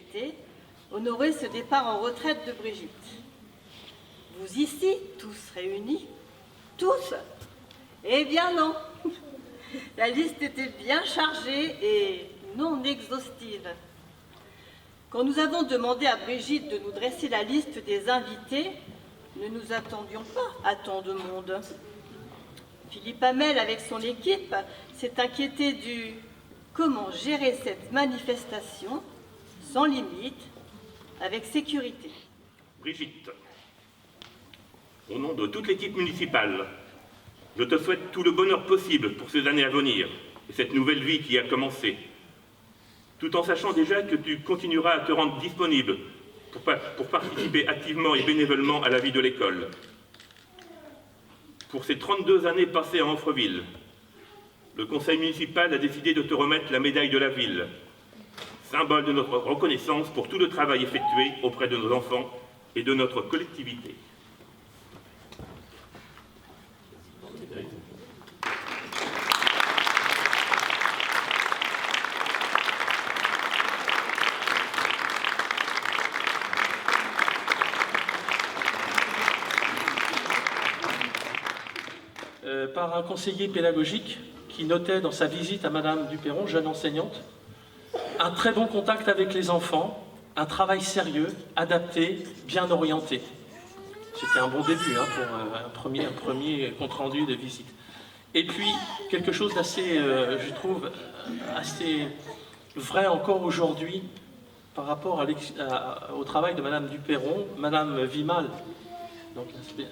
souhaité honorer ce départ en retraite de Brigitte. Vous ici, tous réunis, tous? Eh bien non, la liste était bien chargée et non exhaustive. Quand nous avons demandé à Brigitte de nous dresser la liste des invités, ne nous attendions pas à tant de monde. Philippe Hamel, avec son équipe, s'est inquiété du « comment gérer cette manifestation sans limite, avec sécurité ». Brigitte, au nom de toute l'équipe municipale, je te souhaite tout le bonheur possible pour ces années à venir et cette nouvelle vie qui a commencé, tout en sachant déjà que tu continueras à te rendre disponible pour participer activement et bénévolement à la vie de l'école. Pour ces 32 années passées à Amfreville, le conseil municipal a décidé de te remettre la médaille de la ville, symbole de notre reconnaissance pour tout le travail effectué auprès de nos enfants et de notre collectivité. Par un conseiller pédagogique qui notait dans sa visite à Madame Duperron, jeune enseignante, un très bon contact avec les enfants, un travail sérieux, adapté, bien orienté. C'était un bon début pour un premier compte-rendu de visite. Et puis, quelque chose d'assez, je trouve, assez vrai encore aujourd'hui par rapport au travail de Madame Duperron, Madame Vimal, donc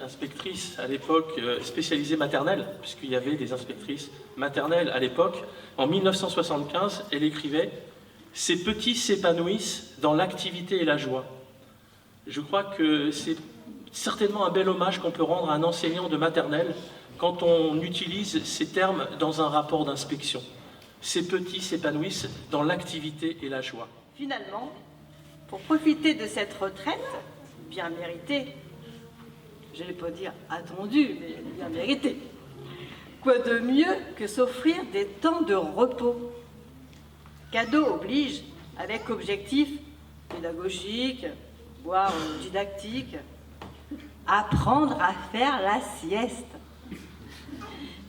inspectrice à l'époque spécialisée maternelle, puisqu'il y avait des inspectrices maternelles à l'époque. En 1975, elle écrivait « Ces petits s'épanouissent dans l'activité et la joie ». Je crois que c'est certainement un bel hommage qu'on peut rendre à un enseignant de maternelle quand on utilise ces termes dans un rapport d'inspection. Ces petits s'épanouissent dans l'activité et la joie. Finalement, pour profiter de cette retraite, bien méritée, je ne vais pas dire attendue, mais bien méritée, quoi de mieux que s'offrir des temps de repos? Cadeau oblige, avec objectif pédagogique, voire didactique, apprendre à faire la sieste.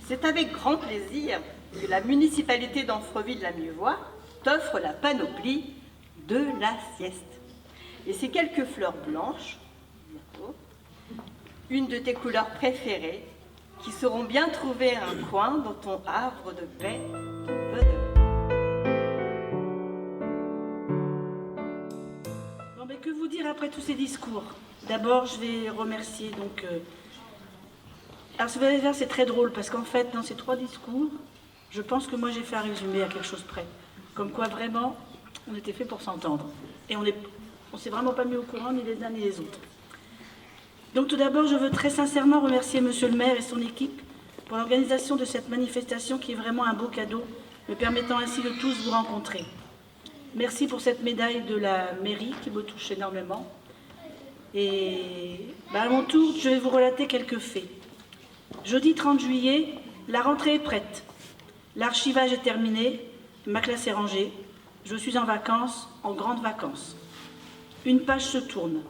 C'est avec grand plaisir que la municipalité d'Amfreville-la-Mieuxvoie t'offre la panoplie de la sieste. Et ces quelques fleurs blanches, bientôt, une de tes couleurs préférées, qui sauront bien trouver un coin dans ton havre de paix et de bonheur. Bon, mais que vous dire après tous ces discours? D'abord, je vais remercier donc... Alors, ce que vous allez faire, c'est très drôle, parce qu'en fait, dans ces 3 discours, je pense que moi, j'ai fait un résumé à quelque chose près. Comme quoi, vraiment, on était fait pour s'entendre. Et on s'est vraiment pas mis au courant, ni les uns ni les autres. Donc tout d'abord, je veux très sincèrement remercier Monsieur le maire et son équipe pour l'organisation de cette manifestation qui est vraiment un beau cadeau, me permettant ainsi de tous vous rencontrer. Merci pour cette médaille de la mairie qui me touche énormément. Et à mon tour, je vais vous relater quelques faits. Jeudi 30 juillet, la rentrée est prête. L'archivage est terminé, ma classe est rangée. Je suis en vacances, en grandes vacances. Une page se tourne.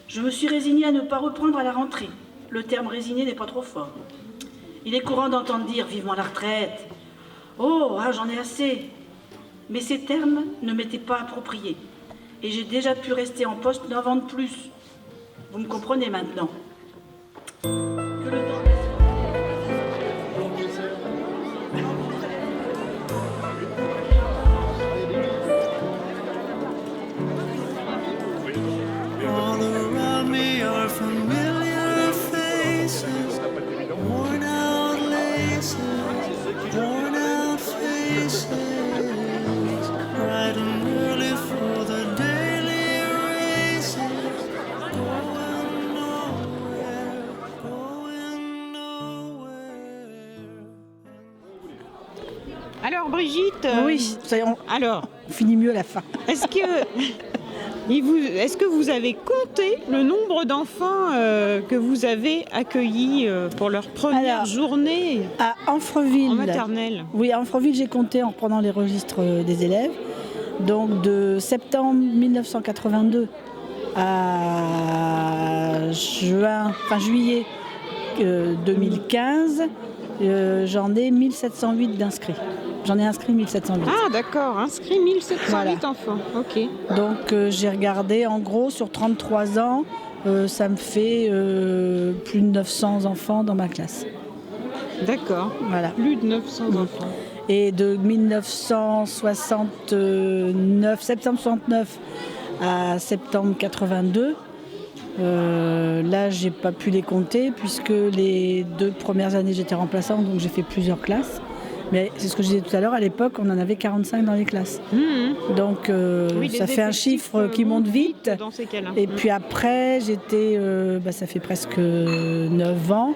Je me suis résignée à ne pas reprendre à la rentrée. Le terme résigné n'est pas trop fort. Il est courant d'entendre dire « vivement la retraite ». Oh, j'en ai assez. Mais ces termes ne m'étaient pas appropriés. Et j'ai déjà pu rester en poste 9 ans de plus. Vous me comprenez maintenant. Que le temps Alors Brigitte, oui, alors, on finit mieux à la fin. est-ce que vous avez compté le nombre d'enfants que vous avez accueillis pour leur première journée À Amfreville, en maternelle? Oui, à Amfreville, j'ai compté en reprenant les registres des élèves. Donc de septembre 1982 à juillet 2015, j'en ai 1708 d'inscrits. J'en ai inscrit 1708. Ah d'accord, inscrit 1708 Voilà. enfants. Ok. Donc j'ai regardé, en gros, sur 33 ans, ça me fait plus de 900 enfants dans ma classe. D'accord. Voilà. Plus de 900 enfants. Et de septembre 69 à septembre 82, là j'ai pas pu les compter puisque les 2 premières années j'étais remplaçante, donc j'ai fait plusieurs classes. Mais c'est ce que je disais tout à l'heure, à l'époque on en avait 45 dans les classes. Donc Oui, ça les fait un effectifs, chiffre qui monte vite. dans ces cas-là. Et puis après j'étais, ça fait presque 9 ans.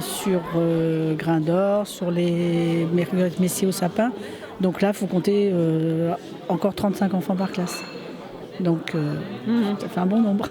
Sur Grain d'Or, sur les Marguerite Messier au sapin. Donc là, il faut compter encore 35 enfants par classe. Donc ça fait un bon nombre.